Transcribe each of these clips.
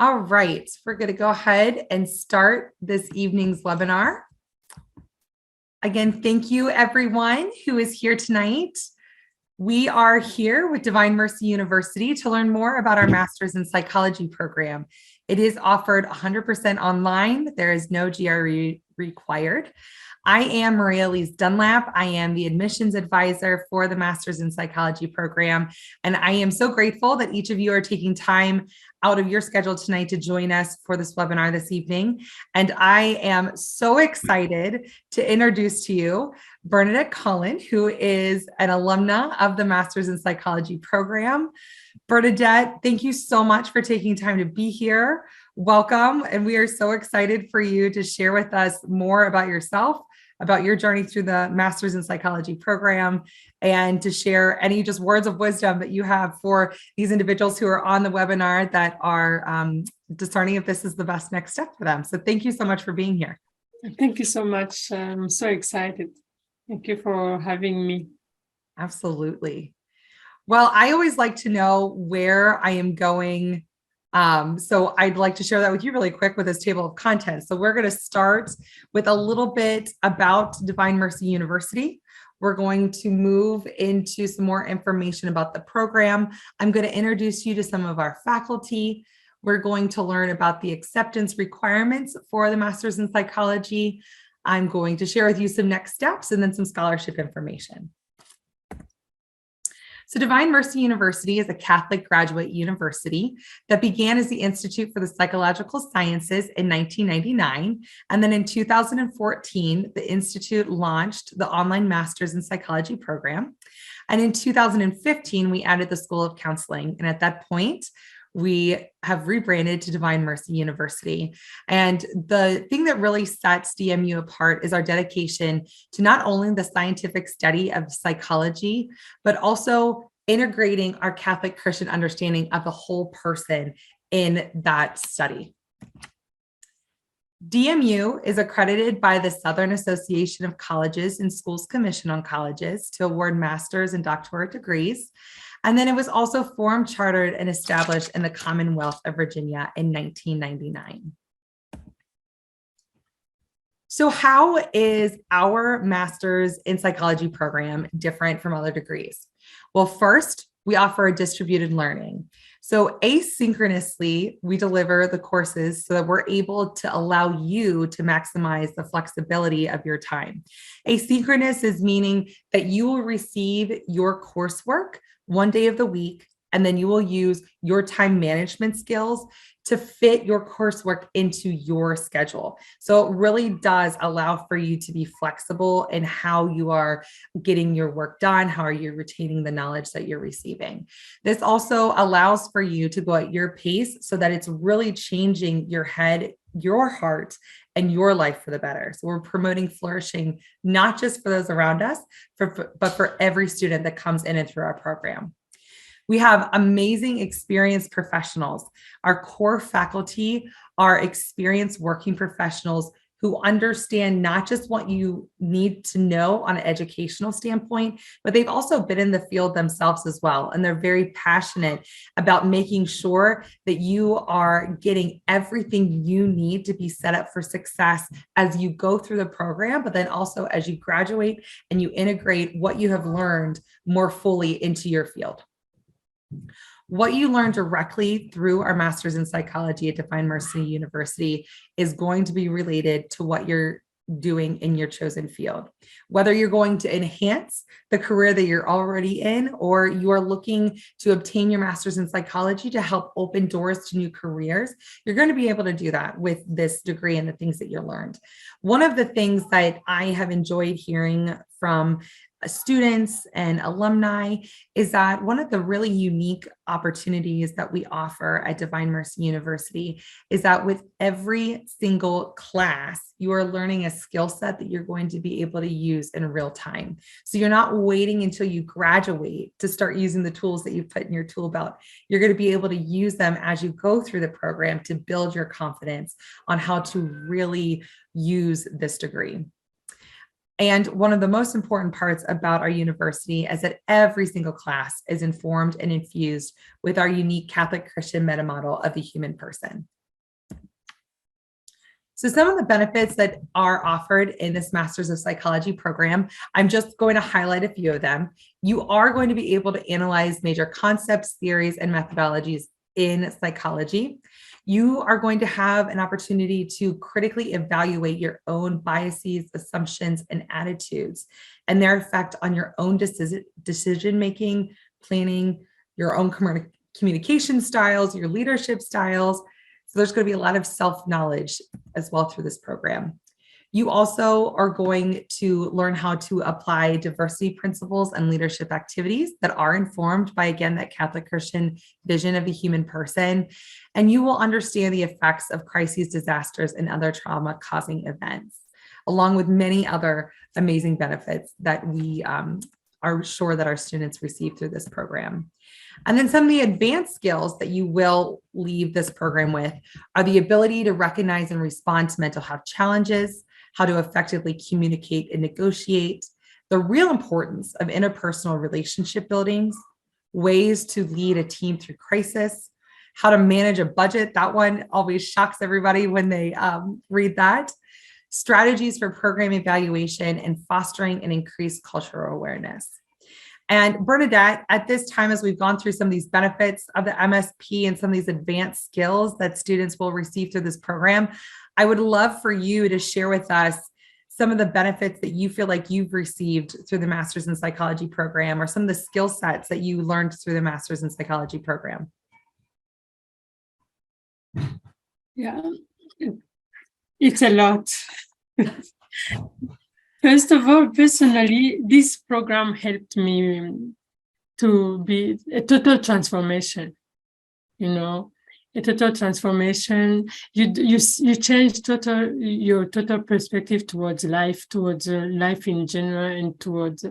All right, we're going to go ahead and start this evening's webinar. Again, thank you everyone who is here tonight. We are here with Divine Mercy University to learn more about our Master's in Psychology program. It is offered 100% online. There is no GRE required. I am Maria Elise Dunlap. I am the admissions advisor for the Master's in Psychology program. And I am so grateful that each of you are taking time out of your schedule tonight to join us for this webinar this evening. And I am so excited to introduce to you Bernadette Colin, who is an alumna of the Master's in Psychology program. Bernadette, thank you so much for taking time to be here. Welcome. And we are so excited for you to share with us more about yourself, about your journey through the Master's in Psychology program, and to share any just words of wisdom that you have for these individuals who are on the webinar that are discerning if this is the best next step for them. So thank you so much for being here. Thank you so much. I'm so excited. Thank you for having me. Absolutely. Well, I always like to know where I am going. So I'd like to share that with you really quick with this table of contents. So we're going to start with a little bit about Divine Mercy University. We're going to move into some more information about the program. I'm going to introduce you to some of our faculty. We're going to learn about the acceptance requirements for the Master's in Psychology. I'm going to share with you some next steps and then some scholarship information. So Divine Mercy University is a Catholic graduate university that began as the Institute for the Psychological Sciences in 1999. And then in 2014, the Institute launched the online Master's in Psychology program. And in 2015, we added the School of Counseling. And at that point, we have rebranded to Divine Mercy University. And the thing that really sets DMU apart is our dedication to not only the scientific study of psychology, but also integrating our Catholic Christian understanding of the whole person in that study. DMU is accredited by the Southern Association of Colleges and Schools Commission on Colleges to award master's and doctorate degrees. And then it was also formed, chartered, and established in the Commonwealth of Virginia in 1999. So how is our Master's in Psychology program different from other degrees? Well, first, we offer a distributed learning. So asynchronously, we deliver the courses so that we're able to allow you to maximize the flexibility of your time. Asynchronous is meaning that you will receive your coursework one day of the week, and then you will use your time management skills to fit your coursework into your schedule. So it really does allow for you to be flexible in how you are getting your work done, how are you retaining the knowledge that you're receiving. This also allows for you to go at your pace so that it's really changing your head, your heart, and your life for the better. So we're promoting flourishing, not just for those around us, but for every student that comes in and through our program. We have amazing experienced professionals. Our core faculty are experienced working professionals who understand not just what you need to know on an educational standpoint, but they've also been in the field themselves as well. And they're very passionate about making sure that you are getting everything you need to be set up for success as you go through the program, but then also as you graduate and you integrate what you have learned more fully into your field. What you learn directly through our Master's in Psychology at Divine Mercy University is going to be related to what you're doing in your chosen field. Whether you're going to enhance the career that you're already in, or you are looking to obtain your Master's in Psychology to help open doors to new careers, you're going to be able to do that with this degree and the things that you're learned. One of the things that I have enjoyed hearing from students and alumni is that one of the really unique opportunities that we offer at Divine Mercy University is that with every single class, you are learning a skill set that you're going to be able to use in real time. So you're not waiting until you graduate to start using the tools that you've put in your tool belt. You're going to be able to use them as you go through the program to build your confidence on how to really use this degree. And one of the most important parts about our university is that every single class is informed and infused with our unique Catholic Christian meta model of the human person. So some of the benefits that are offered in this Master's of Psychology program, I'm just going to highlight a few of them. You are going to be able to analyze major concepts, theories, and methodologies in psychology. You are going to have an opportunity to critically evaluate your own biases, assumptions, and attitudes, and their effect on your own decision-making, planning, your own communication styles, your leadership styles. So there's going to be a lot of self-knowledge as well through this program. You also are going to learn how to apply diversity principles and leadership activities that are informed by, again, that Catholic Christian vision of the human person. And you will understand the effects of crises, disasters, and other trauma-causing events, along with many other amazing benefits that we are sure that our students receive through this program. And then some of the advanced skills that you will leave this program with are the ability to recognize and respond to mental health challenges, how to effectively communicate and negotiate, the real importance of interpersonal relationship buildings, ways to lead a team through crisis, how to manage a budget. That one always shocks everybody when they read that. Strategies for program evaluation and fostering an increased cultural awareness. And Bernadette, at this time, as we've gone through some of these benefits of the MSP and some of these advanced skills that students will receive through this program, I would love for you to share with us some of the benefits that you feel like you've received through the Master's in Psychology program, or some of the skill sets that you learned through the Master's in Psychology program. Yeah, it's a lot. First of all, personally, this program helped me to be a total transformation, a total transformation. You change your total perspective towards life in general, and towards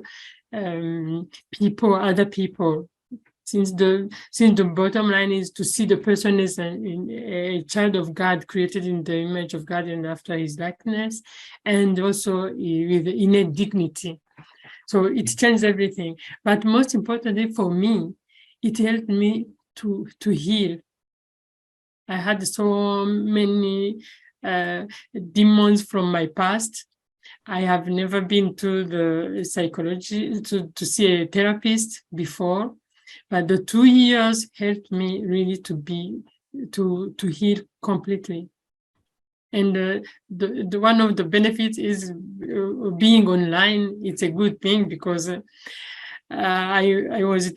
other people. Since the bottom line is to see the person as a child of God, created in the image of God and after his likeness, and also with innate dignity. So it changed everything. But most importantly for me, it helped me to heal. I had so many demons from my past. I have never been to the psychology to see a therapist before. But the 2 years helped me really to heal completely. And the one of the benefits is being online. It's a good thing, because I was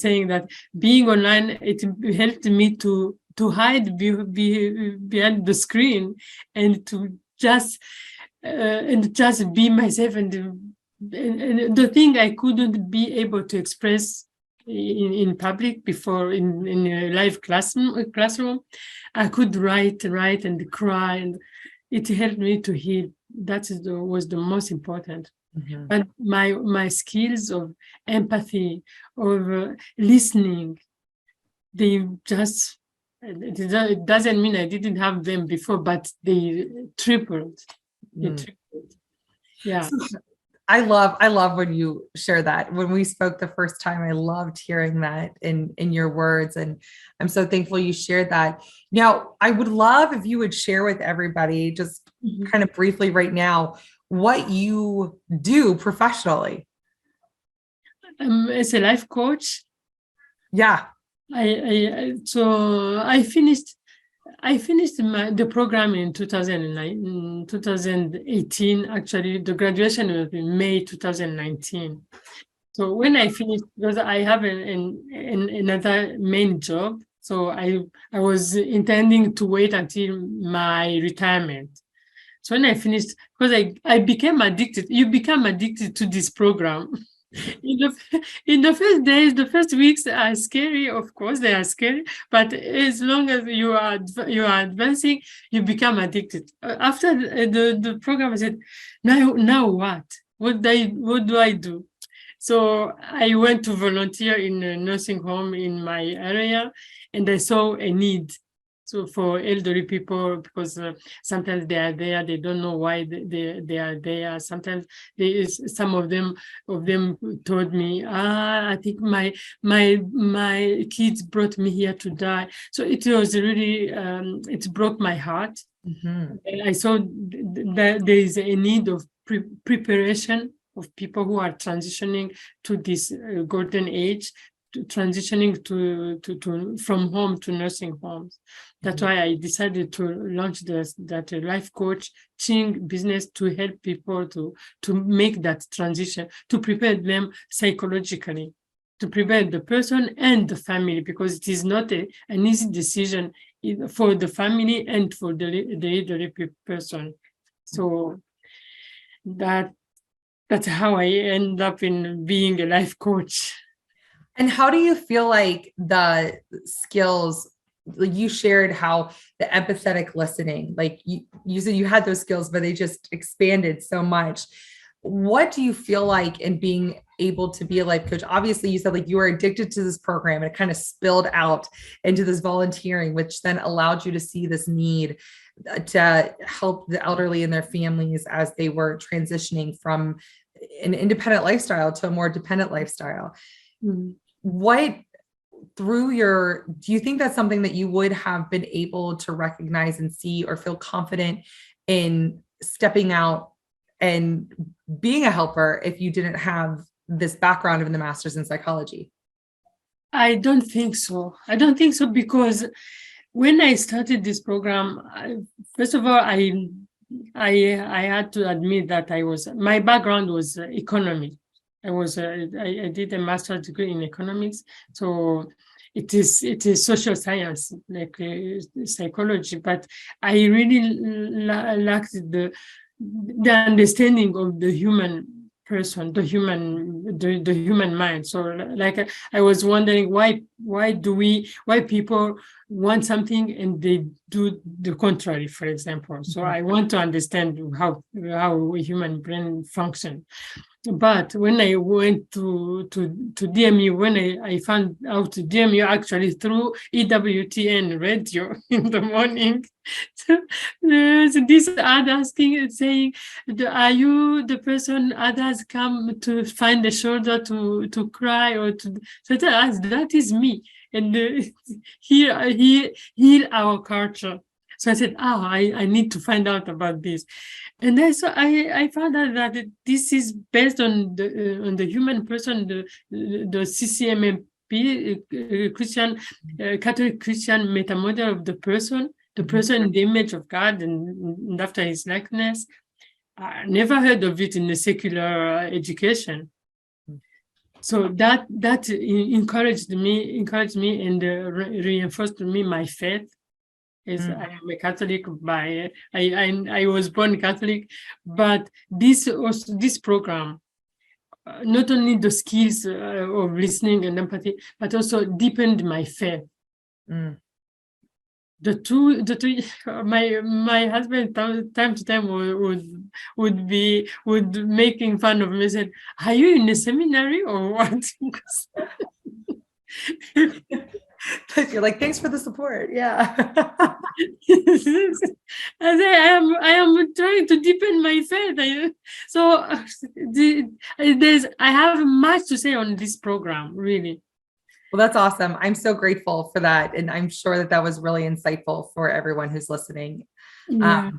saying that being online, it helped me to hide behind the screen and to just be myself, and the thing I couldn't be able to express in public before, in a live classroom, I could write and cry, and it helped me to heal. That was the most important. Mm-hmm. But my skills of empathy, of listening, they just, it doesn't mean I didn't have them before, but they tripled. Yeah. I love when you share that. When we spoke the first time, I loved hearing that in your words, and I'm so thankful you shared that. Now, I would love if you would share with everybody, just kind of briefly right now, what you do professionally. As a life coach. Yeah. I finished the program in 2018. Actually, the graduation was in May 2019. So when I finished, because I have another main job, so I was intending to wait until my retirement. So when I finished, because I became addicted. You become addicted to this program. In the first days, the first weeks are scary. Of course, they are scary. But as long as you are advancing, you become addicted. After the program, I said, now what? What do I do? So I went to volunteer in a nursing home in my area, and I saw a need. So for elderly people, because sometimes they are there, they don't know why they are there. Sometimes some of them told me, I think my kids brought me here to die. So it was really it broke my heart. Mhm. And I saw that there is a need of preparation of people who are transitioning to this golden age, transitioning to from home to nursing homes. That's why I decided to launch that life coaching business to help people to make that transition, to prepare them psychologically, to prepare the person and the family, because it is not an easy decision for the family and for the elderly person. So that's how I end up in being a life coach. And how do you feel like the skills, like you shared how the empathetic listening, like you said you had those skills, but they just expanded so much. What do you feel like in being able to be a life coach? Obviously, you said like you were addicted to this program and it kind of spilled out into this volunteering, which then allowed you to see this need to help the elderly and their families as they were transitioning from an independent lifestyle to a more dependent lifestyle. Mm. What do you think that's something that you would have been able to recognize and see or feel confident in stepping out and being a helper if you didn't have this background in the master's in psychology? I don't think so. I don't think so, because when I started this program, first of all, I had to admit that my background was economy. I did a master's degree in economics, so it is social science, like psychology, but I really lacked the understanding of the human person, the human mind. So like I was wondering why people want something and they do the contrary, for example. So I want to understand how a human brain functions. But when I went to DMU, when I found out DMU actually through EWTN radio in the morning, so there's this ad asking, saying, "Are you the person others come to find a shoulder to cry or to?" So that is me, and heal our culture. So I said, I need to find out about this. And I found out that this is based on the human person, the CCMP, Catholic Christian meta model of the person in the image of God and after his likeness. I never heard of it in the secular education. So that encouraged me and reinforced me my faith. I am a Catholic I was born Catholic, but this program, not only the skills of listening and empathy, but also deepened my faith. The two, my husband time to time would be making fun of me, said, "Are you in a seminary or what?" You're like, thanks for the support. Yeah. I am trying to deepen my faith. I have much to say on this program, really. Well, that's awesome. I'm so grateful for that. And I'm sure that was really insightful for everyone who's listening. Yeah.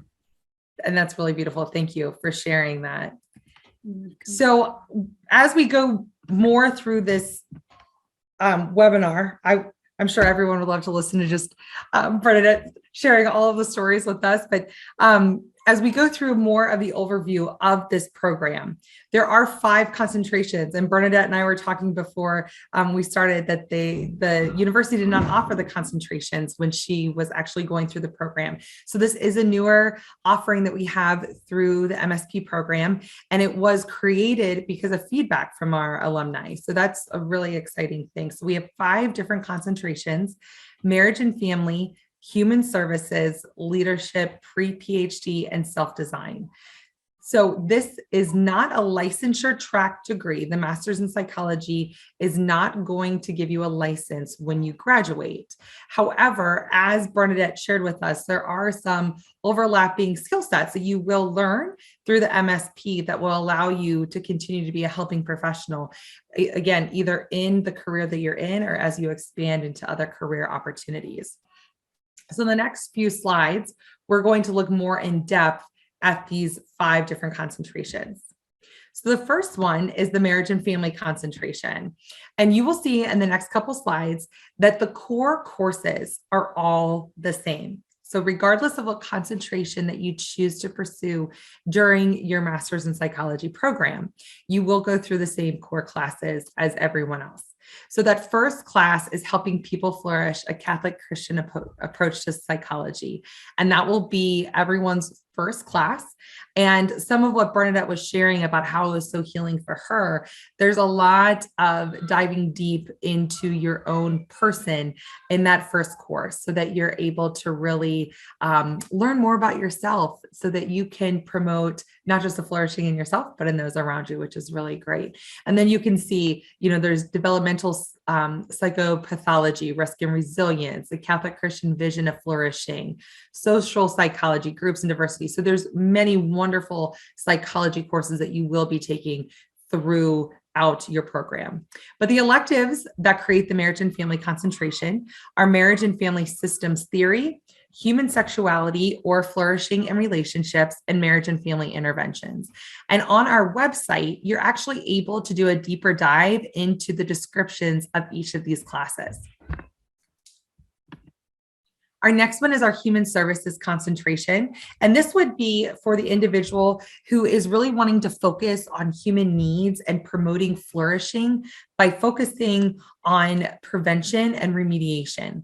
And that's really beautiful. Thank you for sharing that. So as we go more through this webinar, I'm sure everyone would love to listen to just Bernadette sharing all of the stories with us. But as we go through more of the overview of this program, there are 5 concentrations. And Bernadette and I were talking before we started that the university did not offer the concentrations when she was actually going through the program. So this is a newer offering that we have through the MSP program. And it was created because of feedback from our alumni. So that's a really exciting thing. So we have 5 different concentrations: marriage and family, human services, leadership, pre-PhD, and self-design. So this is not a licensure track degree. The master's in psychology is not going to give you a license when you graduate. However, as Bernadette shared with us, there are some overlapping skill sets that you will learn through the MSP that will allow you to continue to be a helping professional, again, either in the career that you're in or as you expand into other career opportunities. So in the next few slides, we're going to look more in depth at these 5 different concentrations. So the first one is the marriage and family concentration. And you will see in the next couple slides that the core courses are all the same. So regardless of what concentration that you choose to pursue during your master's in psychology program, you will go through the same core classes as everyone else. So that first class is helping people flourish, a Catholic Christian approach to psychology. And that will be everyone's first class. And some of what Bernadette was sharing about how it was so healing for her, there's a lot of diving deep into your own person in that first course so that you're able to really learn more about yourself so that you can promote not just the flourishing in yourself, but in those around you, which is really great. And then you can see, there's developmental psychopathology, risk and resilience, the Catholic Christian vision of flourishing, social psychology, groups and diversity. So there's many wonderful psychology courses that you will be taking throughout your program. But the electives that create the marriage and family concentration are marriage and family systems theory, human sexuality or flourishing in relationships, and marriage and family interventions. And on our website, you're actually able to do a deeper dive into the descriptions of each of these classes. Our next one is our human services concentration. And this would be for the individual who is really wanting to focus on human needs and promoting flourishing by focusing on prevention and remediation.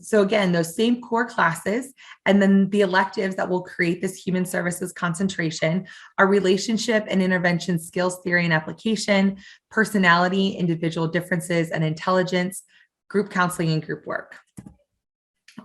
So again, those same core classes, and then the electives that will create this human services concentration are relationship and intervention skills theory and application, personality, individual differences and intelligence, group counseling and group work.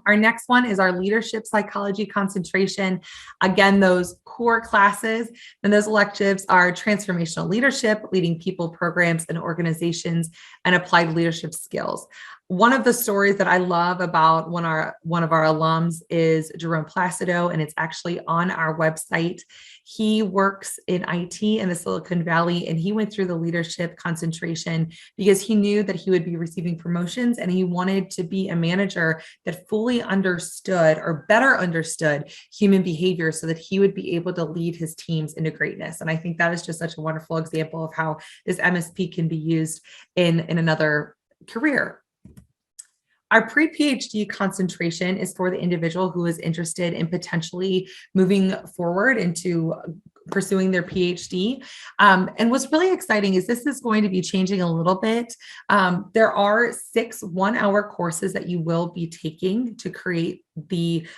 Our next one is our leadership psychology concentration. Again, those core classes and those electives are transformational leadership, leading people, programs, and organizations, and applied leadership skills. One of the stories that I love about one of our alums is Jerome Placido, and it's actually on our website. He works in IT in the Silicon Valley, and he went through the leadership concentration because he knew that he would be receiving promotions, and he wanted to be a manager that fully understood or better understood human behavior so that he would be able to lead his teams into greatness. And I think that is just such a wonderful example of how this MSP can be used in another career. Our pre-PhD concentration is for the individual who is interested in potentially moving forward into pursuing their PhD. And what's really exciting is this is going to be changing a little bit. There are 6 one-hour courses that you will be taking to create the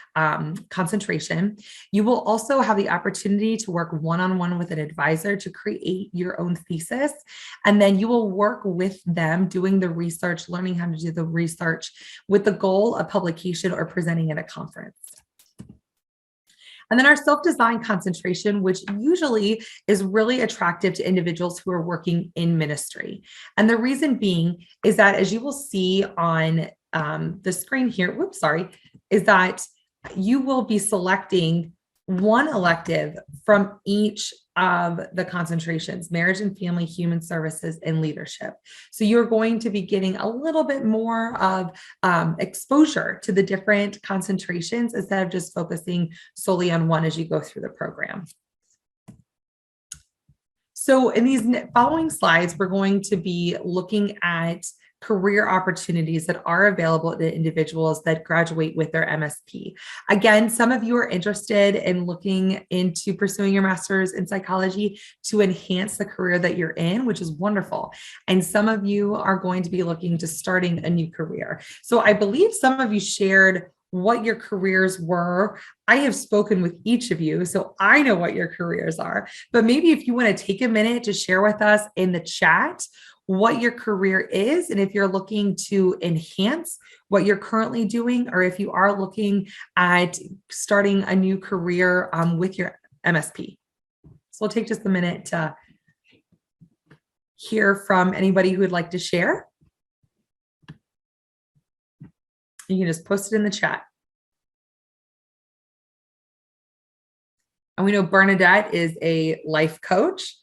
concentration. You will also have the opportunity to work one-on-one with an advisor to create your own thesis. And then you will work with them doing the research, learning how to do the research with the goal of publication or presenting at a conference. And then our self-design concentration, which usually is really attractive to individuals who are working in ministry. And the reason being is that, as you will see on the screen here, is that you will be selecting one elective from each of the concentrations: marriage and family, human services, and leadership. So you're going to be getting a little bit more of exposure to the different concentrations instead of just focusing solely on one as you go through the program. So in these following slides, we're going to be looking at career opportunities that are available to individuals that graduate with their MSP. Again, some of you are interested in looking into pursuing your master's in psychology to enhance the career that you're in, which is wonderful. And some of you are going to be looking to starting a new career. So I believe some of you shared what your careers were. I have spoken with each of you, so I know what your careers are. But maybe if you want to take a minute to share with us in the chat what your career is, and if you're looking to enhance what you're currently doing, or if you are looking at starting a new career with your MSP. So we'll take just a minute to hear from anybody who would like to share. You can just post it in the chat. And we know Bernadette is a life coach,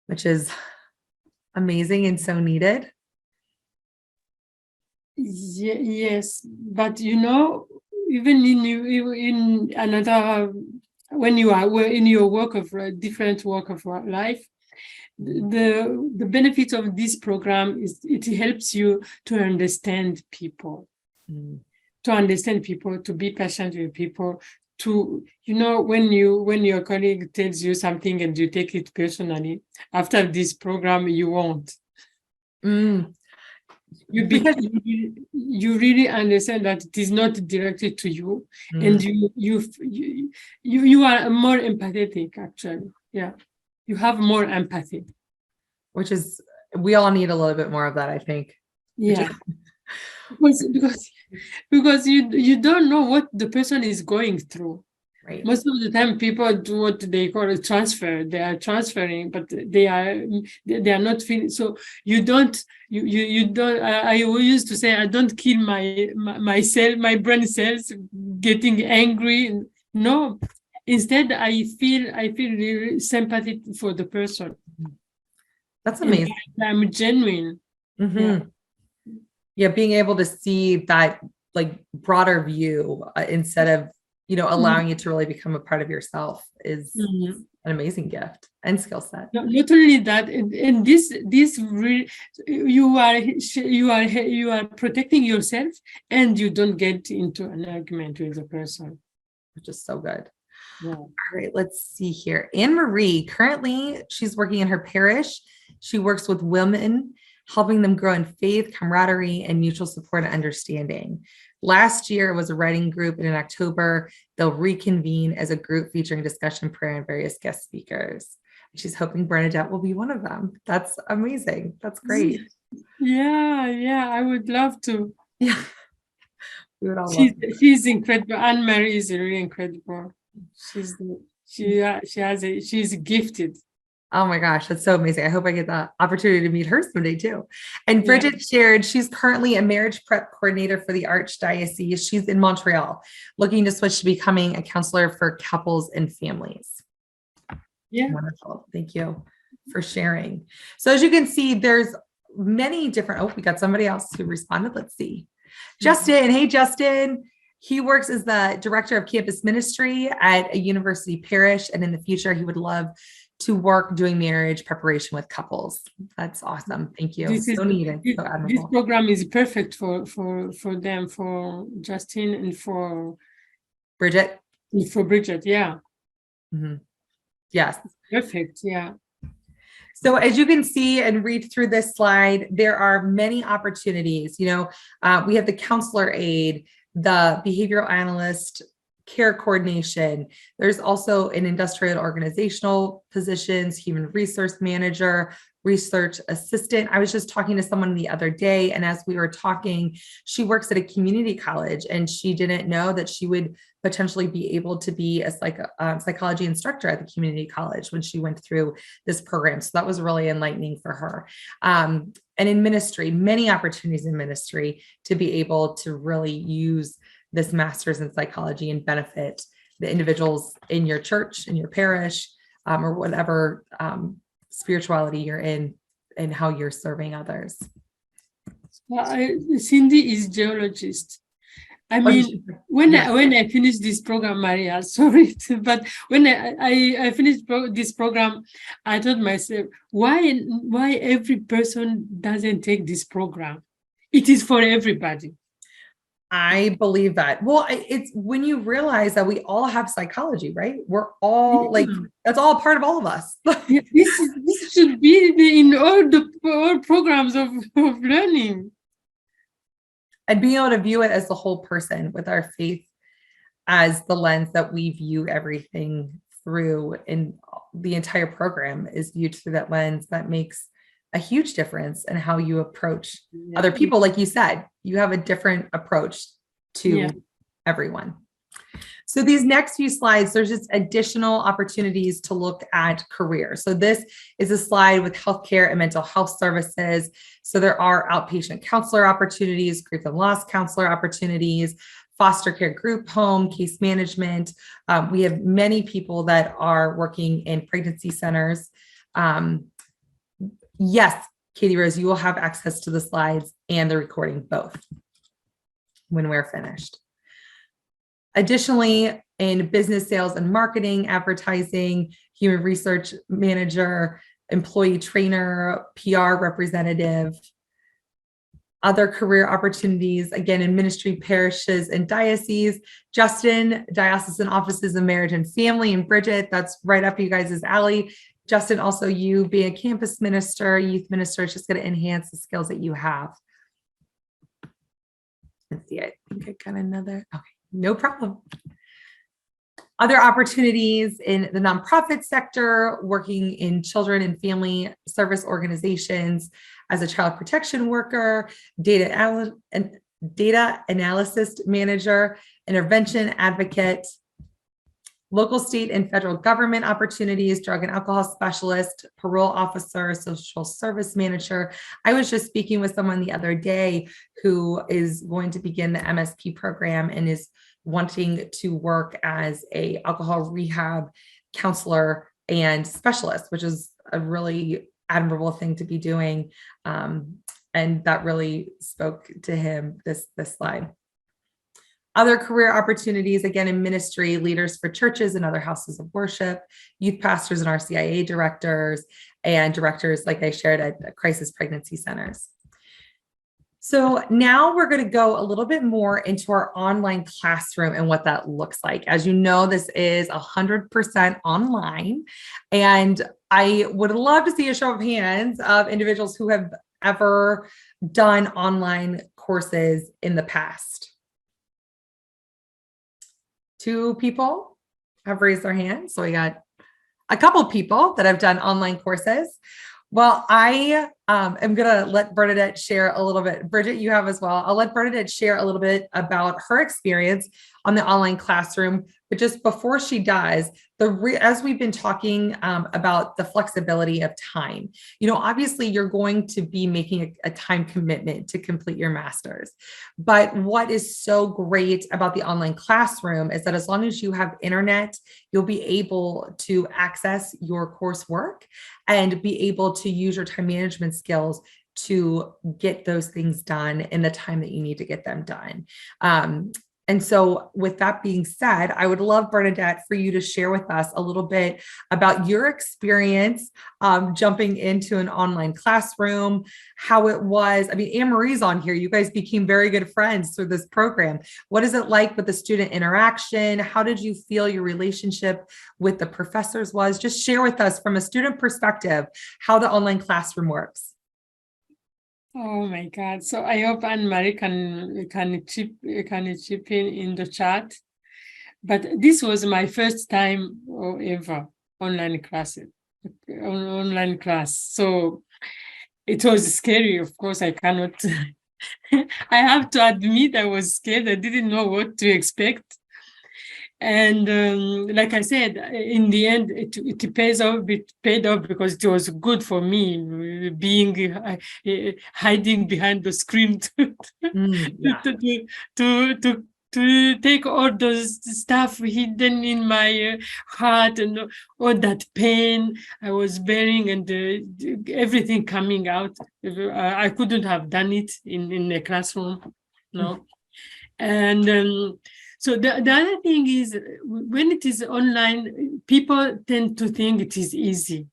which is amazing and so needed. Yes, but even in another, when you are in your work of different work of life, the benefit of this program is it helps you to understand people, to be patient with people, to when your colleague tells you something and you take it personally, after this program you won't. You really understand that it is not directed to you, and you are more empathetic, actually. Yeah, you have more empathy, which is, we all need a little bit more of that, I think. Yeah, because you don't know what the person is going through. Right. Most of the time, people do what they call a transfer. They are transferring, but they are not feeling. So you don't. I used to say, I don't kill my brain cells getting angry. No, instead I feel really sympathetic for the person. That's amazing. I'm genuine. Yeah, being able to see that like broader view instead of allowing it to really become a part of yourself is an amazing gift and skill set. Not only that, and this really, you are protecting yourself, and you don't get into an argument with the person, which is so good. Yeah. All right, let's see here. Anne-Marie, currently she's working in her parish. She works with women, helping them grow in faith, camaraderie, and mutual support and understanding. Last year was a writing group, and in October, they'll reconvene as a group featuring discussion, prayer, and various guest speakers. She's hoping Bernadette will be one of them. That's amazing. That's great. Yeah, I would love to. Yeah. We would all she's incredible. Anne-Marie is really incredible. She's gifted. Oh my gosh, that's so amazing. I hope I get the opportunity to meet her someday too. And Bridget shared she's currently a marriage prep coordinator for the Archdiocese. She's in Montreal, looking to switch to becoming a counselor for couples and families. Yeah. Wonderful. Thank you for sharing. So as you can see, there's many different, we got somebody else who responded. Let's see. Justin. Hey, Justin. He works as the director of campus ministry at a university parish. And in the future, he would love to work doing marriage preparation with couples. That's awesome. Thank you. So needed. So admirable. This program is perfect for them, for Justin and for Bridget. Yeah. Yes. Perfect. Yeah. So as you can see and read through this slide, there are many opportunities. We have the counselor aide, the behavioral analyst, care coordination. There's also an industrial organizational positions, human resource manager, research assistant. I was just talking to someone the other day, and as we were talking, she works at a community college, and she didn't know that she would potentially be able to be a psychology instructor at the community college when she went through this program. So that was really enlightening for her. And in ministry, many opportunities in ministry to be able to really use this master's in psychology and benefit the individuals in your church, in your parish, or whatever spirituality you're in and how you're serving others. Cindy is geologist. I mean, when I finished this program, Maria, sorry, but when I finished this program, I told myself, why every person doesn't take this program? It is for everybody. I believe that. Well, it's when you realize that we all have psychology, right? We're all that's all part of all of us. This should be in all programs of learning. And being able to view it as the whole person with our faith as the lens that we view everything through, and the entire program is viewed through that lens, that makes a huge difference in how you approach other people. Like you said, you have a different approach to everyone. So these next few slides, there's just additional opportunities to look at career. So this is a slide with healthcare and mental health services. So there are outpatient counselor opportunities, grief and loss counselor opportunities, foster care group home, case management. We have many people that are working in pregnancy centers. Yes, Katie Rose, you will have access to the slides and the recording both when we're finished. Additionally, in business sales and marketing, advertising, human research manager, employee trainer, PR representative, other career opportunities, again, in ministry, parishes, and dioceses. Justin, diocesan offices of marriage and family, and Bridget, that's right up you guys' alley. Justin, also you being a campus minister, youth minister, it's just going to enhance the skills that you have. Let's see, I think I got another, okay, no problem. Other opportunities in the nonprofit sector, working in children and family service organizations as a child protection worker, data analysis manager, intervention advocate, local, state, and federal government opportunities, drug and alcohol specialist, parole officer, social service manager. I was just speaking with someone the other day who is going to begin the MSP program and is wanting to work as a alcohol rehab counselor and specialist, which is a really admirable thing to be doing. And that really spoke to him, this slide. Other career opportunities, again, in ministry, leaders for churches and other houses of worship, youth pastors and RCIA directors, and directors, like I shared, at crisis pregnancy centers. So now we're going to go a little bit more into our online classroom and what that looks like. As you know, this is 100% online, and I would love to see a show of hands of individuals who have ever done online courses in the past. 2 people have raised their hands. So we got a couple of people that have done online courses. Well, I am going to let Bernadette share a little bit. Bridget, you have as well. I'll let Bernadette share a little bit about her experience on the online classroom. But just before she does, as we've been talking about the flexibility of time, obviously you're going to be making a time commitment to complete your master's. But what is so great about the online classroom is that as long as you have internet, you'll be able to access your coursework and be able to use your time management skills to get those things done in the time that you need to get them done. And so with that being said, I would love, Bernadette, for you to share with us a little bit about your experience jumping into an online classroom, how it was. I mean, Anne-Marie's on here. You guys became very good friends through this program. What is it like with the student interaction? How did you feel your relationship with the professors was? Just share with us from a student perspective how the online classroom works. Oh my God. So I hope Anne-Marie can chip in the chat. But this was my first time ever online class. So it was scary. Of course, I cannot. I have to admit I was scared. I didn't know what to expect. And like I said, in the end, it pays off. It paid off because it was good for me being hiding behind the screen to take all those stuff hidden in my heart and all that pain I was bearing and everything coming out. I couldn't have done it in a classroom, no. And so the other thing is, when it is online, people tend to think it is easy.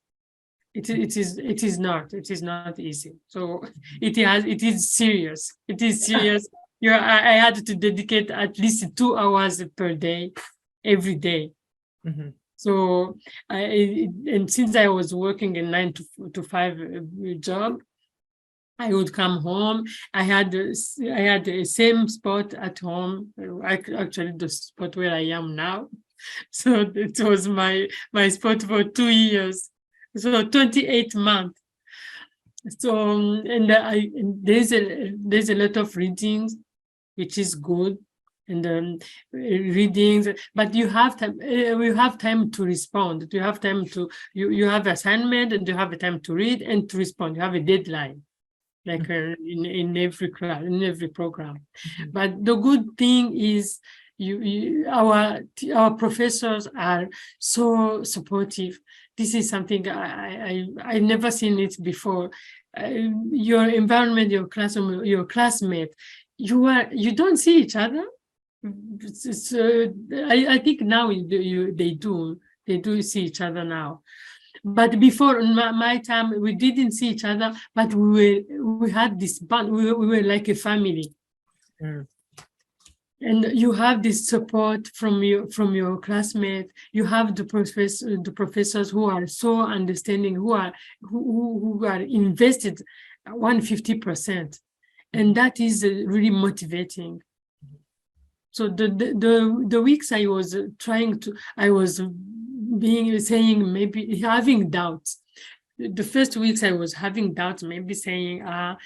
It is not. It is not easy. So it is serious. It is serious. I had to dedicate at least 2 hours per day, every day. Mm-hmm. So and since I was working a 9 to 5 job, I would come home. I had the same spot at home. Actually, the spot where I am now. So it was my spot for 2 years. So 28 months. So and there's a lot of readings, which is good. and readings, but you have time. You have time to respond. You have time to you have assignment, and you have a time to read and to respond. You have a deadline, like in every class, in every program. Mhm. But the good thing is our professors are so supportive. This is something I never seen it before. Your environment, your classroom, your classmate, you don't see each other. So I think now they do see each other now. But before, in my time, we didn't see each other, but we had this bond. We were like a family. Mm. And you have this support from your classmate. You have the professors who are so understanding, who are invested 150%, and that is really motivating. So the weeks I was saying, maybe having doubts. The first weeks I was having doubts, maybe saying, I'm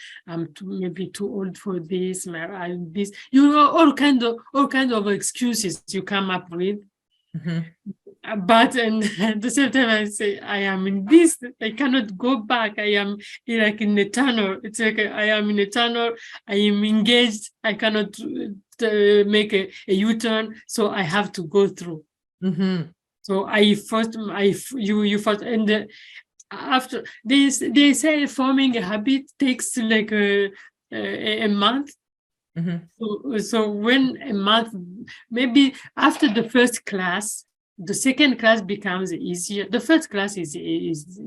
maybe too old for this, this. You know, all kind of excuses you come up with. Mhm. But and at the same time, I say, I am in this. I cannot go back. I am like in a tunnel. It's like I am in a tunnel. I am engaged. I cannot make a U-turn, so I have to go through. Mhm. So you first, and after they say forming a habit takes like a month. Mhm. So when a month, maybe after the first class, the second class becomes easier. The first class is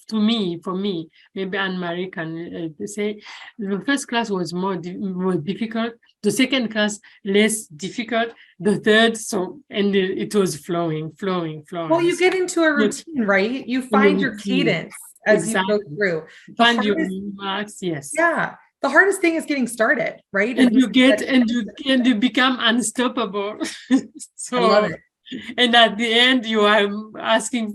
for me, maybe Anne-Marie can say, the first class was more difficult. The second class less difficult. The third, and it was flowing. Well, you get into a Yes, routine, right? You in the find your routine. cadence as you go Exactly. through. The Find your hardest, marks, yes. yeah, the hardest thing is getting started, right? And you get That- and you become unstoppable. I love So, it. and at the end you are asking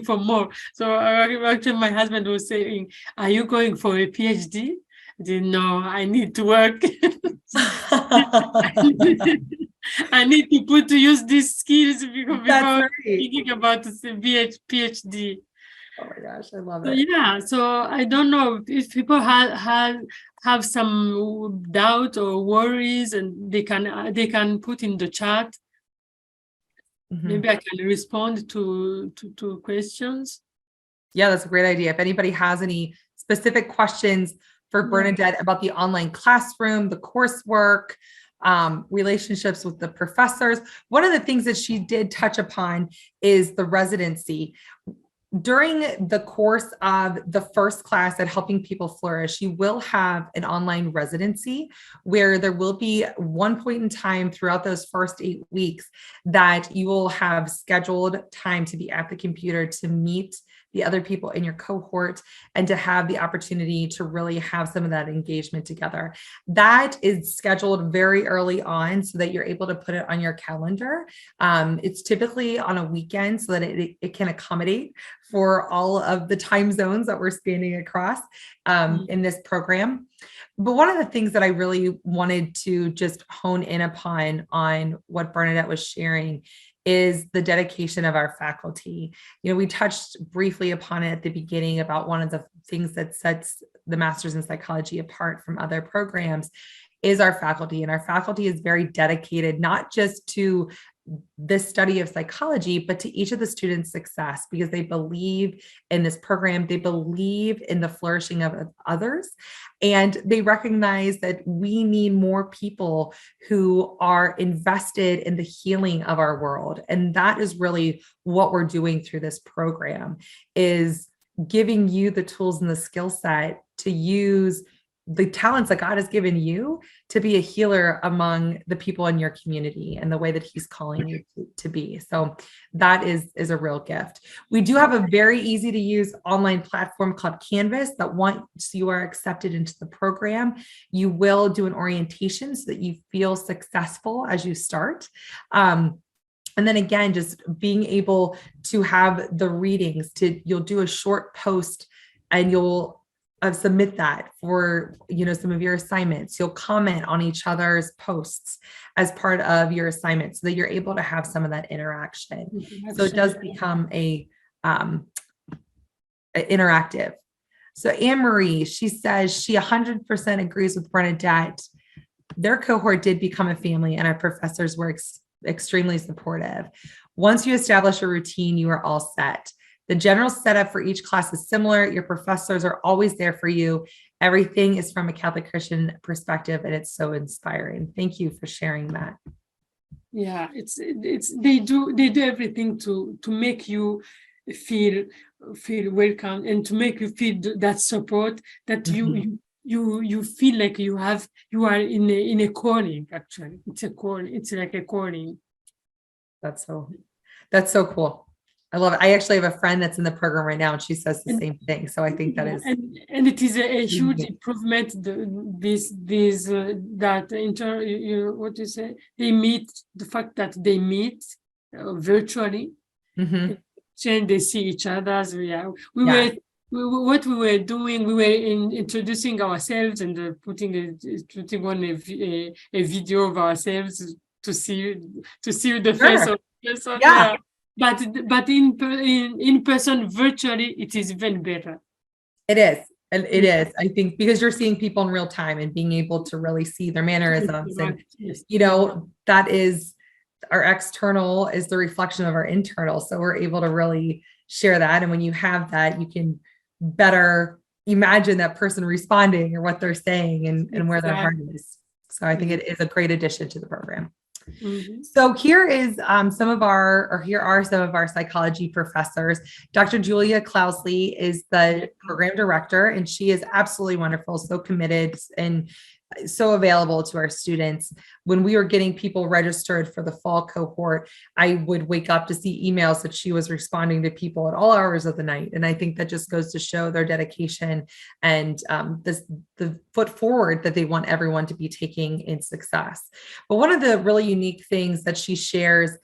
for more. So actually my husband was saying, are you going for a PhD? I said, no, I need to work. I need to put to use these skills before That's right. thinking about PhD. Oh my gosh, I love So it. yeah, so I don't know if people have some doubt or worries, and they can put in the chat. Mhm. Maybe I can respond to questions. Yeah, that's a great idea. If anybody has any specific questions for Yeah. Bernadette about the online classroom, the coursework, relationships with the professors, one of the things that she did touch upon is the residency. During the course of the first class at Helping People Flourish, you will have an online residency where there will be one point in time throughout those first 8 weeks that you will have scheduled time to be at the computer to meet the other people in your cohort and to have the opportunity to really have some of that engagement together. That is scheduled very early on so that you're able to put it on your calendar. It's typically on a weekend so that it can accommodate for all of the time zones that we're spanning across in this program. But one of the things that I really wanted to just hone in upon on what Bernadette was sharing is the dedication of our faculty. You know, we touched briefly upon it at the beginning about one of the things that sets the Master's in Psychology apart from other programs is our faculty. And our faculty is very dedicated, not just to this study of psychology, but to each of the students' success, because they believe in this program, they believe in the flourishing of others, and they recognize that we need more people who are invested in the healing of our world. And that is really what we're doing through this program, is giving you the tools and the skill set to use the talents that God has given you to be a healer among the people in your community and the way that he's calling you to be. So that is a real gift. We do have a very easy to use online platform called Canvas that once you are accepted into the program, you will do an orientation so that you feel successful as you start. And then again, just being able to have the readings you'll do a short post and you'll submit that for, some of your assignments. You'll comment on each other's posts as part of your assignment so that you're able to have some of that interaction. So it does become interactive. So Anne-Marie, she says she 100% agrees with Bernadette. Their cohort did become a family and our professors were extremely supportive. Once you establish a routine, you are all set. The general setup for each class is similar. Your professors are always there for you. Everything is from a Catholic Christian perspective, and it's so inspiring. Thank you for sharing that. Yeah, it's they do everything to make you feel welcome and to make you feel that support that you feel like you are in a calling. Actually, it's a calling. It's like a calling. That's so cool. I love it. I actually have a friend that's in the program right now, and she says the same thing. So I think that is, and it is a huge improvement. What you say? They meet, the fact that they meet virtually, and they see each other. So what we were doing, we were introducing ourselves and putting on a video of ourselves to see the face of the person. Yeah. But in person, virtually, it is even better. It is. And it is, I think, because you're seeing people in real time and being able to really see their mannerisms. And, that is, our external is the reflection of our internal. So we're able to really share that. And when you have that, you can better imagine that person responding or what they're saying and where their heart is. So I think it is a great addition to the program. So here are some of our psychology professors. Dr. Julia Clousley is the program director, and she is absolutely wonderful, so committed and so available to our students. When we were getting people registered for the fall cohort, I would wake up to see emails that she was responding to people at all hours of the night. And I think that just goes to show their dedication and the foot forward that they want everyone to be taking in success. But one of the really unique things that she shares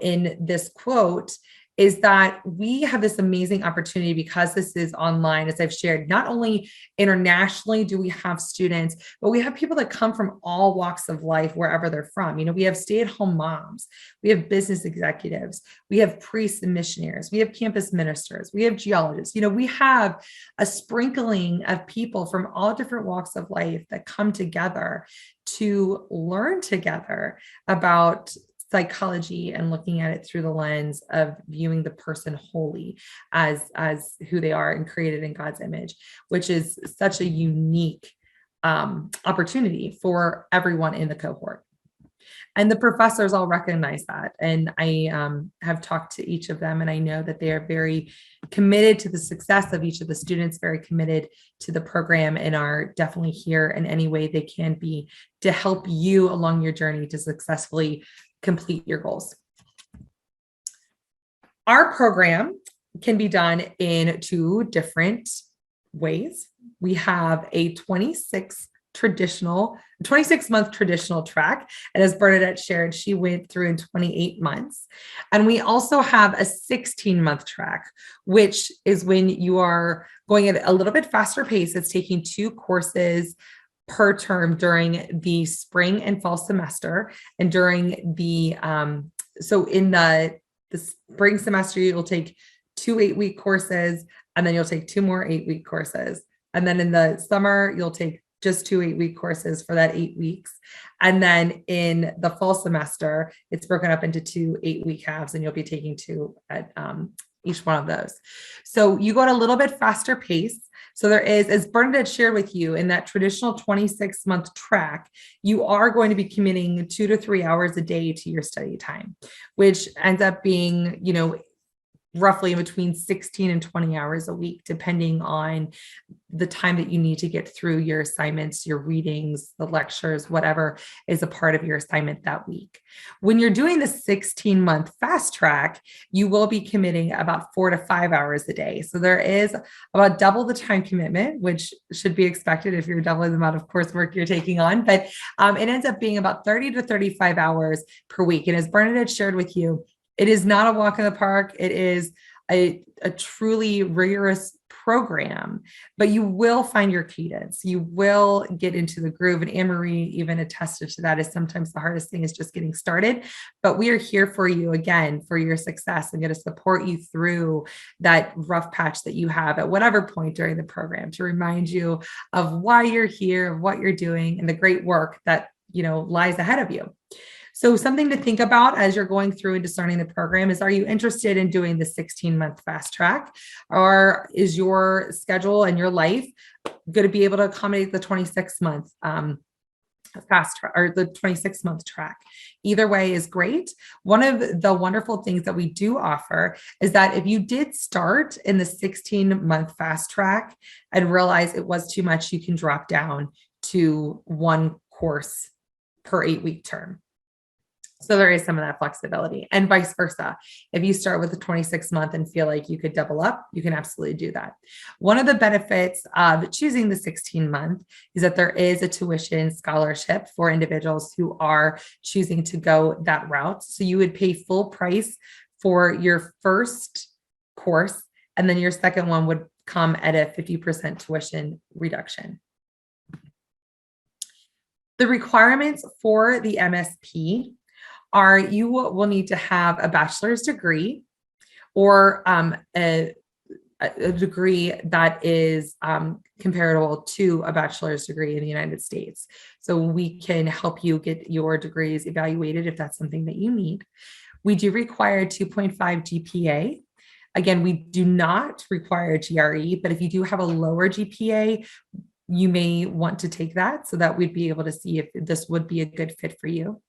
in this quote is that we have this amazing opportunity because this is online, as I've shared. Not only internationally do we have students, but we have people that come from all walks of life, wherever they're from. We have stay-at-home moms, we have business executives, we have priests and missionaries, we have campus ministers, we have geologists. We have a sprinkling of people from all different walks of life that come together to learn together about psychology and looking at it through the lens of viewing the person wholly as who they are and created in God's image, which is such a unique opportunity for everyone in the cohort. And the professors all recognize that. And I have talked to each of them, and I know that they are very committed to the success of each of the students, very committed to the program, and are definitely here in any way they can be to help you along your journey to successfully complete your goals. Our program can be done in 2 different ways. We have a 26-month traditional track. And as Bernadette shared, she went through in 28 months. And we also have a 16-month track, which is when you are going at a little bit faster pace. It's taking 2 courses per term during the spring and fall semester. And during the, so in the spring semester, you'll take 2 8-week courses, and then you'll take 2 more 8-week courses. And then in the summer, you'll take just 2 8-week courses for that 8 weeks. And then in the fall semester, it's broken up into 2 8-week halves, and you'll be taking 2 at each one of those. So you go at a little bit faster pace. So there is, as Bernadette shared with you, in that traditional 26-month track, you are going to be committing 2 to 3 hours a day to your study time, which ends up being, roughly between 16 and 20 hours a week, depending on the time that you need to get through your assignments, your readings, the lectures, whatever is a part of your assignment that week. When you're doing the 16-month fast track, you will be committing about 4 to 5 hours a day. So there is about double the time commitment, which should be expected if you're doubling the amount of coursework you're taking on. But it ends up being about 30 to 35 hours per week. And as Bernadette shared with you, it is not a walk in the park. It is a truly rigorous program, but you will find your cadence. You will get into the groove. And Anne-Marie even attested to that, is sometimes the hardest thing is just getting started. But we are here for you, again, for your success, and going to support you through that rough patch that you have at whatever point during the program, to remind you of why you're here, of what you're doing, and the great work that, you know, lies ahead of you. So something to think about as you're going through and discerning the program is, are you interested in doing the 16-month fast track, or is your schedule and your life going to be able to accommodate the 26-month fast track or the 26-month track? Either way is great. One of the wonderful things that we do offer is that if you did start in the 16-month fast track and realize it was too much, you can drop down to one course per 8-week term. So there is some of that flexibility, and vice versa. If you start with a 26-month and feel like you could double up, you can absolutely do that. One of the benefits of choosing the 16-month is that there is a tuition scholarship for individuals who are choosing to go that route. So you would pay full price for your first course, and then your second one would come at a 50% tuition reduction. The requirements for the MSP are, you will need to have a bachelor's degree or a degree that is comparable to a bachelor's degree in the United States. So we can help you get your degrees evaluated if that's something that you need. We do require a 2.5 GPA. Again, we do not require GRE, but if you do have a lower GPA, you may want to take that, so that we'd be able to see if this would be a good fit for you.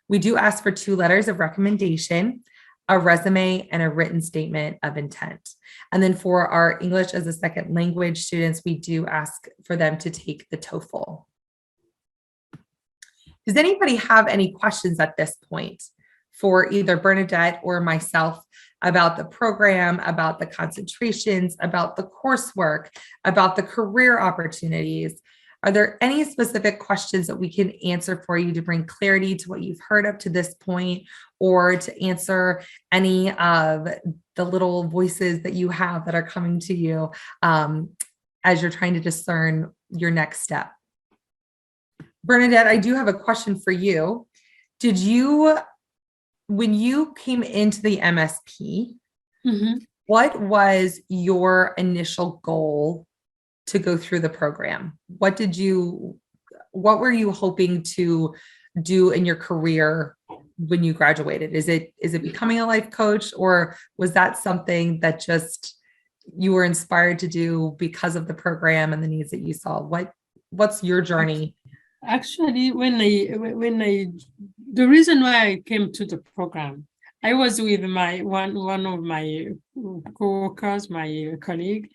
We do ask for 2 letters of recommendation, a resume, and a written statement of intent. And then for our English as a second language students, we do ask for them to take the TOEFL. Does anybody have any questions at this point for either Bernadette or myself about the program, about the concentrations, about the coursework, about the career opportunities? Are there any specific questions that we can answer for you to bring clarity to what you've heard up to this point, or to answer any of the little voices that you have that are coming to you as you're trying to discern your next step? Bernadette, I do have a question for you. Did you, when you came into the MSP, what was your initial goal to go through the program? What were you hoping to do in your career when you graduated? Is it becoming a life coach, or was that something that just you were inspired to do because of the program and the needs that you saw? What's your journey? Actually, the reason why I came to the program, I was with one of my co-workers, my colleague,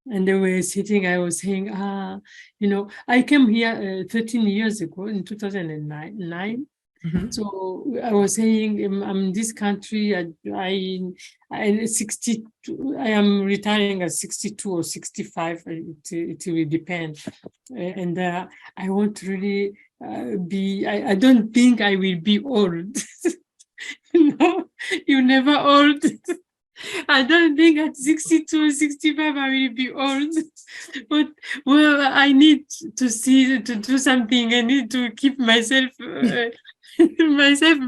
and they were sitting. I was saying, I came here 13 years ago in 2009. So I was saying, I'm in this country. I am retiring at 62 or 65. It will depend. And I won't really be. I don't think I will be old. You're never old. I don't think at 62 or 65 I will be old. But I need to do something. I need to keep myself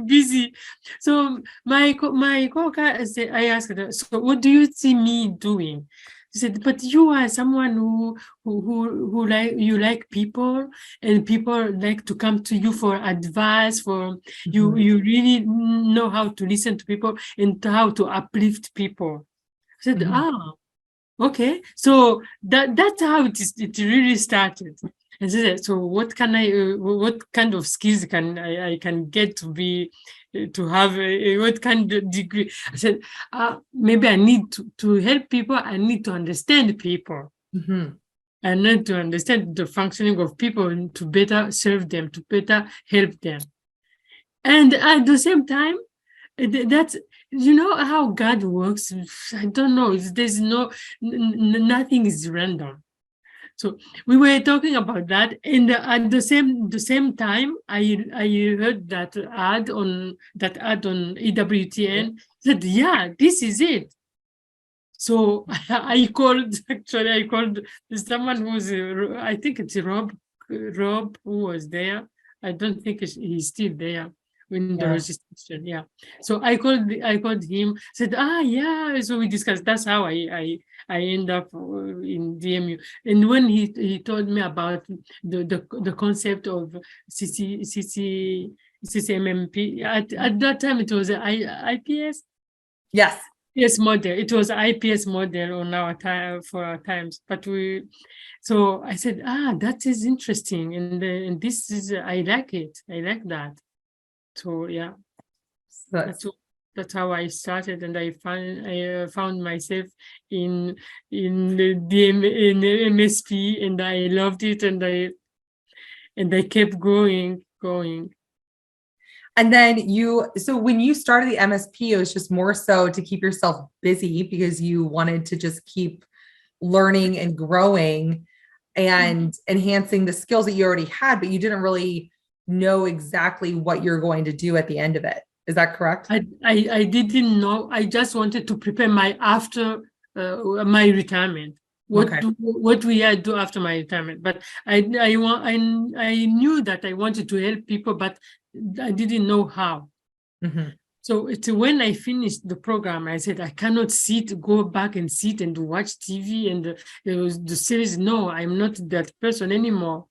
busy. So my co-worker said, I asked her, so what do you see me doing? She said, but you are someone who like people, and people like to come to you for advice. For you really know how to listen to people and how to uplift people. I said, okay. So that's how it really started. And so what kind of skills can I can get to have what kind of degree? I said, maybe I need to help people. I need to understand people. I need to understand the functioning of people and to better serve them, to better help them. And at the same time, that's, how God works. I don't know. There's nothing is random. So we were talking about that, and at the same time, I heard that ad on EWTN. Said, yeah, this is it. So I called someone who's, I think it's Rob who was there. I don't think he's still there in the Yeah. registration. Yeah. So I called him, said, yeah. So we discussed. That's how I end up in DMU. And when he told me about the concept of CCMMP, at that time it was IPS. Yes. Yes, model. It was IPS model on our time for our times, but so I said, that is interesting, and this is I like it. I like that. So yeah, That's that's how I started, and I found myself in the in the MSP, and I loved it, and I kept going. And then so when you started the MSP, it was just more so to keep yourself busy because you wanted to just keep learning and growing and enhancing the skills that you already had, but you didn't really know exactly what you're going to do at the end of it. Is that correct? I didn't know. I just wanted to prepare my after my retirement. What we had do after my retirement, but I knew that I wanted to help people, but I didn't know how. So it's when I finished the program, I said I cannot go back and sit and watch TV and the series. No, I'm not that person anymore.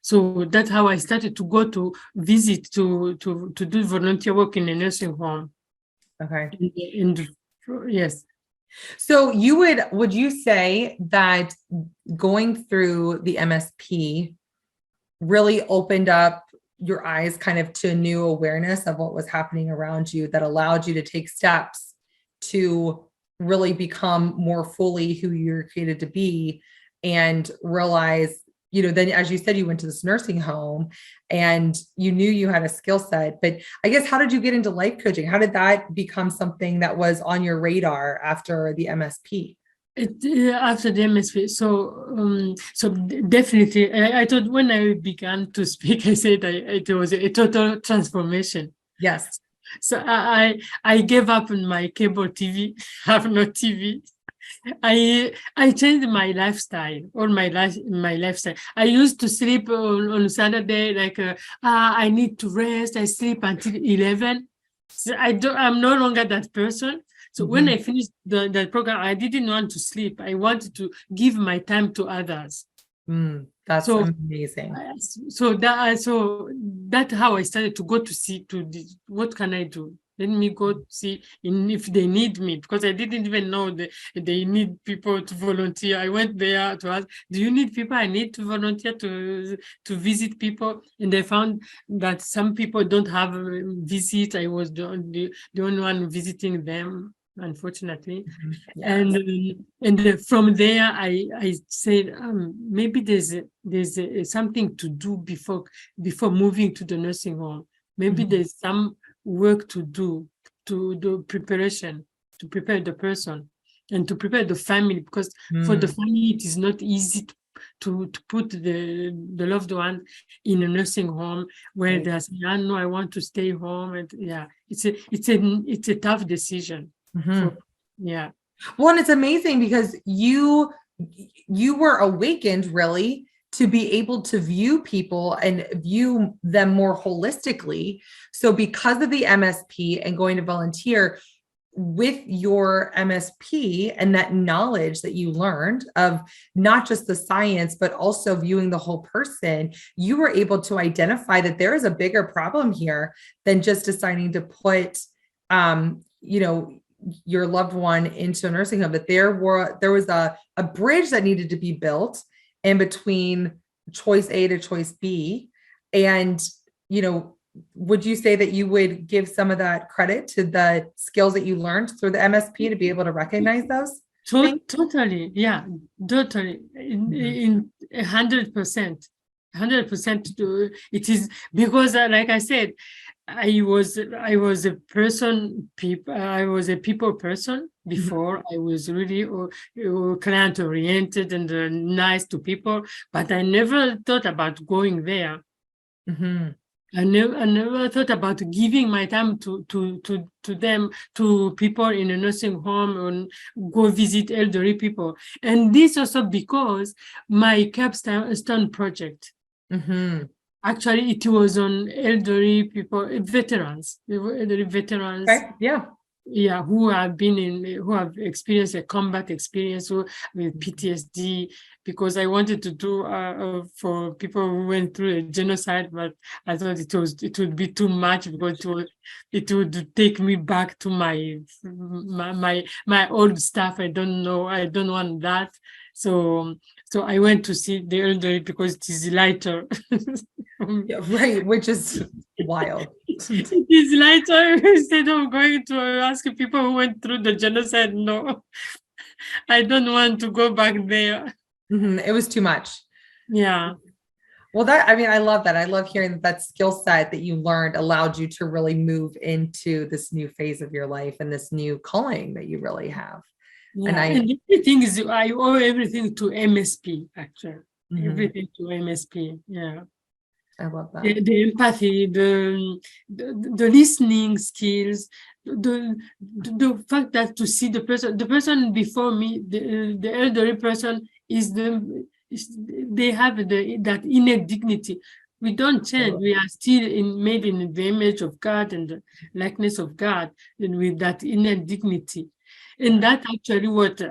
So that's how I started to go to visit to do volunteer work in a nursing home. Okay. And yes. So would you say that going through the MSP really opened up your eyes kind of to a new awareness of what was happening around you that allowed you to take steps to really become more fully who you're created to be and realize, then as you said, you went to this nursing home and you knew you had a skill set, but I guess, how did you get into life coaching? How did that become something that was on your radar after the MSP? After the MSP, so definitely, I thought when I began to speak, I said it was a total transformation. Yes. So I gave up on my cable TV, have no TV. I changed my lifestyle, my lifestyle. I used to sleep on Saturday, like I need to rest. I sleep until 11. So I'm no longer that person. So when I finished the program, I didn't want to sleep. I wanted to give my time to others. That's amazing. So that's how I started to go to see what can I do? Let me go see if they need me, because I didn't even know they need people to volunteer. I went there to ask, do you need people? I need to volunteer to visit people. And I found that some people don't have a visit. I was the only one visiting them, unfortunately. Yes. And from there I said maybe there's something to do before moving to the nursing home. Maybe there's some work to do preparation, to prepare the person and to prepare the family, because for the family it is not easy to put the loved one in a nursing home where they're saying, no, I want to stay home. And it's a tough decision. Yeah. Well, and it's amazing because you were awakened really to be able to view people and view them more holistically. So because of the MSP and going to volunteer with your MSP and that knowledge that you learned of not just the science, but also viewing the whole person, you were able to identify that there is a bigger problem here than just deciding to put, your loved one into a nursing home, that there was a bridge that needed to be built in between choice A to choice B. And, would you say that you would give some of that credit to the skills that you learned through the MSP to be able to recognize those? Totally. Yeah, totally. In 100%. 100%. It is because, like I said, I was a people person before. I was really client oriented and nice to people, but I never thought about going there. I never thought about giving my time to them, to people in a nursing home, and go visit elderly people. And this also because my capstone project, Mm-hmm. actually, it was on elderly people, veterans. They were elderly veterans, Okay. Yeah. yeah, who have experienced a combat experience with PTSD, because I wanted to do for people who went through a genocide, but I thought it would be too much, because it would take me back to my old stuff. I don't want that. So I went to see the elderly because it is lighter. Yeah, right. Which is wild. It is lighter instead of going to ask people who went through the genocide. No, I don't want to go back there. Mhm. It was too much. Yeah. Well, I mean, I love that. I love hearing that skill set that you learned allowed you to really move into this new phase of your life and this new calling that you really have. And Yeah. And the thing is, I owe everything to MSP, actually. Mhm. Everything to MSP. Yeah. I love that. The empathy, the listening skills, the fact that to see the person before me, the elderly person they have that inner dignity. We don't change. We are still made in the image of God and the likeness of God, and with that inner dignity. And that actually what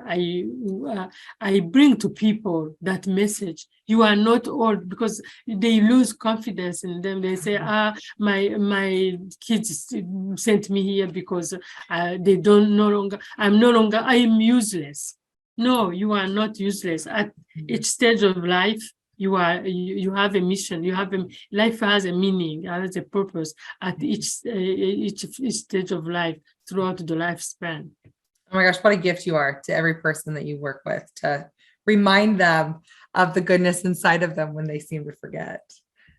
I bring to people, that message. You are not old, because they lose confidence in them. They say, my kids sent me here because they don't no longer, I am useless. No, you are not useless. At each stage of life, you have a mission. Life has a meaning, has a purpose at each stage of life throughout the lifespan. Oh my gosh, what a gift you are to every person that you work with, to remind them of the goodness inside of them when they seem to forget.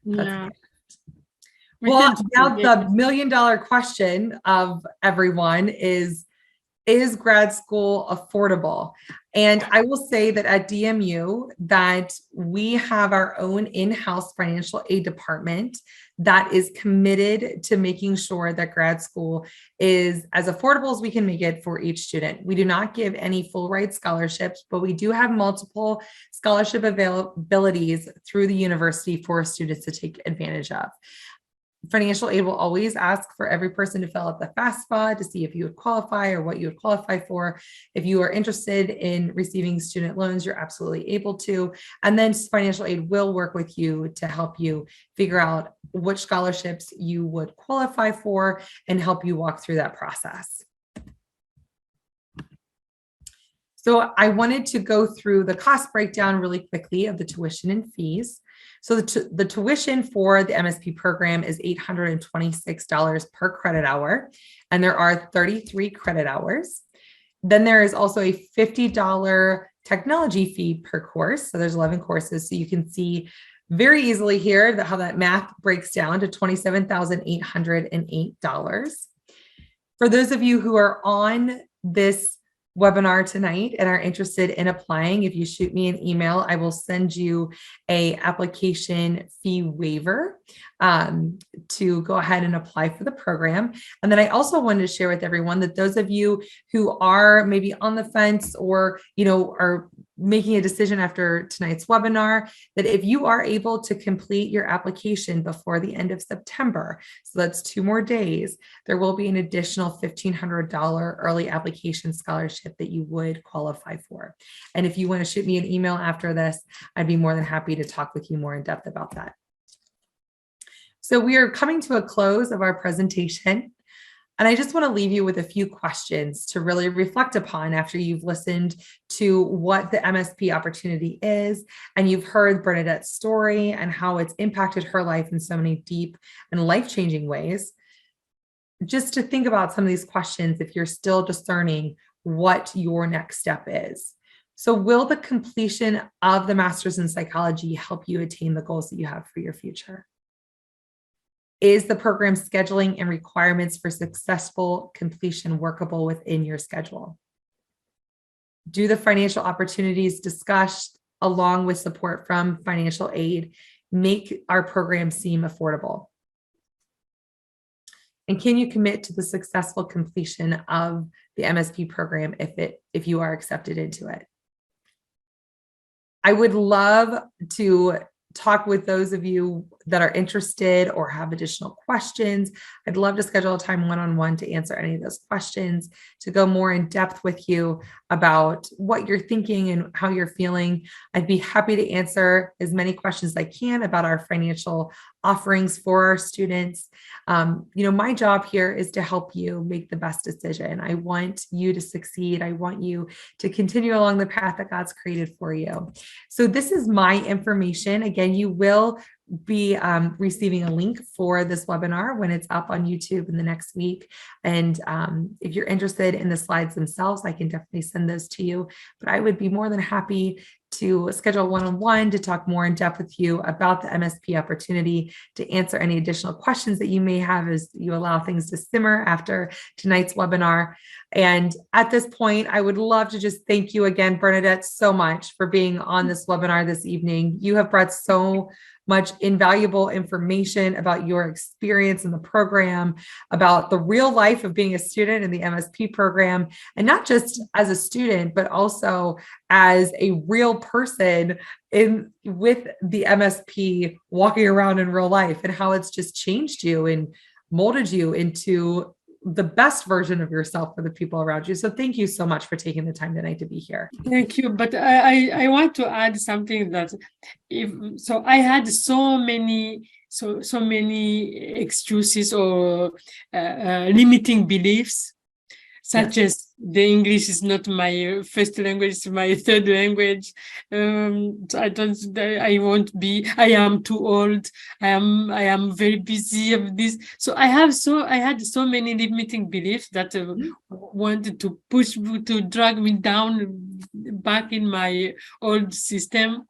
That's Yeah. well, now the $1,000,000 question of everyone is grad school affordable? And I will say that at DMU that we have our own in-house financial aid department that is committed to making sure that grad school is as affordable as we can make it for each student. We do not give any full ride scholarships, but we do have multiple scholarship availabilities through the university for students to take advantage of. Financial aid will always ask for every person to fill out the FAFSA to see if you would qualify or what you would qualify for. If you are interested in receiving student loans, you're absolutely able to. And then financial aid will work with you to help you figure out which scholarships you would qualify for and help you walk through that process. So I wanted to go through the cost breakdown really quickly of the tuition and fees. So the tuition for the MSP program is $826 per credit hour, and there are 33 credit hours. Then there is also a $50 technology fee per course. So there's 11 courses. So you can see very easily here how that math breaks down to $27,808. For those of you who are on this webinar tonight and are interested in applying, if you shoot me an email, I will send you a application fee waiver to go ahead and apply for the program. And then I also wanted to share with everyone that those of you who are maybe on the fence or, are making a decision after tonight's webinar, that if you are able to complete your application before the end of September, so that's 2 more days, there will be an additional $1,500 early application scholarship that you would qualify for. And if you want to shoot me an email after this, I'd be more than happy to talk with you more in depth about that. So we are coming to a close of our presentation. And I just want to leave you with a few questions to really reflect upon after you've listened to what the MSP opportunity is, and you've heard Bernadette's story and how it's impacted her life in so many deep and life-changing ways. Just to think about some of these questions if you're still discerning what your next step is. So will the completion of the master's in psychology help you attain the goals that you have for your future? Is the program scheduling and requirements for successful completion workable within your schedule? Do the financial opportunities discussed along with support from financial aid make our program seem affordable? And can you commit to the successful completion of the MSP program if you are accepted into it? I would love to talk with those of you that are interested or have additional questions. I'd love to schedule a time one-on-one to answer any of those questions, to go more in depth with you about what you're thinking and how you're feeling. I'd be happy to answer as many questions as I can about our financial offerings for our students. My job here is to help you make the best decision. I want you to succeed. I want you to continue along the path that God's created for you. So this is my information. Again, you will be receiving a link for this webinar when it's up on YouTube in the next week. And if you're interested in the slides themselves, I can definitely send those to you. But I would be more than happy to schedule one-on-one to talk more in depth with you about the MSP opportunity, to answer any additional questions that you may have as you allow things to simmer after tonight's webinar. And at this point, I would love to just thank you again, Bernadette, so much for being on this webinar this evening. You have brought so much invaluable information about your experience in the program, about the real life of being a student in the MSP program, and not just as a student, but also as a real person with the MSP, walking around in real life, and how it's just changed you and molded you into the best version of yourself for the people around you. So thank you so much for taking the time tonight to be here. Thank you. But I want to add something that I had so many excuses or limiting beliefs, such as the English is not my first language, it's my third language. I am too old. I am very busy of this. So I had so many limiting beliefs that wanted to drag me down back in my old system.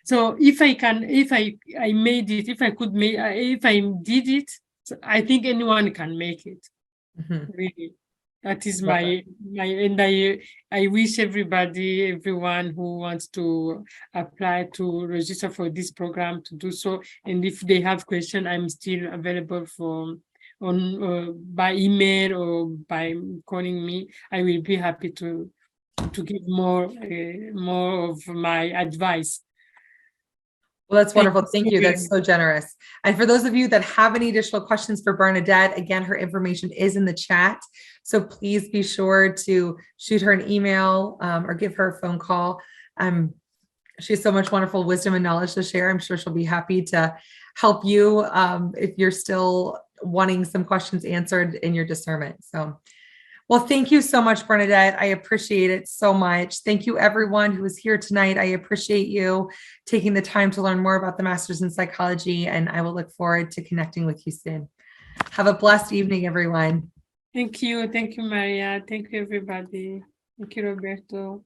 So if I did it, I think anyone can make it. Mm-hmm. Really. That is and I wish everyone who wants to apply to register for this program to do so. And if they have questions, I'm still available by email or by calling me. I will be happy to give more of my advice. Well, that's wonderful. Thank you. That's so generous. And for those of you that have any additional questions for Bernadette, again, her information is in the chat. So please be sure to shoot her an email or give her a phone call. She has so much wonderful wisdom and knowledge to share. I'm sure she'll be happy to help you if you're still wanting some questions answered in your discernment. So, well, thank you so much, Bernadette. I appreciate it so much. Thank you, everyone who is here tonight. I appreciate you taking the time to learn more about the Master's in Psychology, and I will look forward to connecting with you soon. Have a blessed evening, everyone. Thank you. Thank you, Maria. Thank you, everybody. Thank you, Roberto.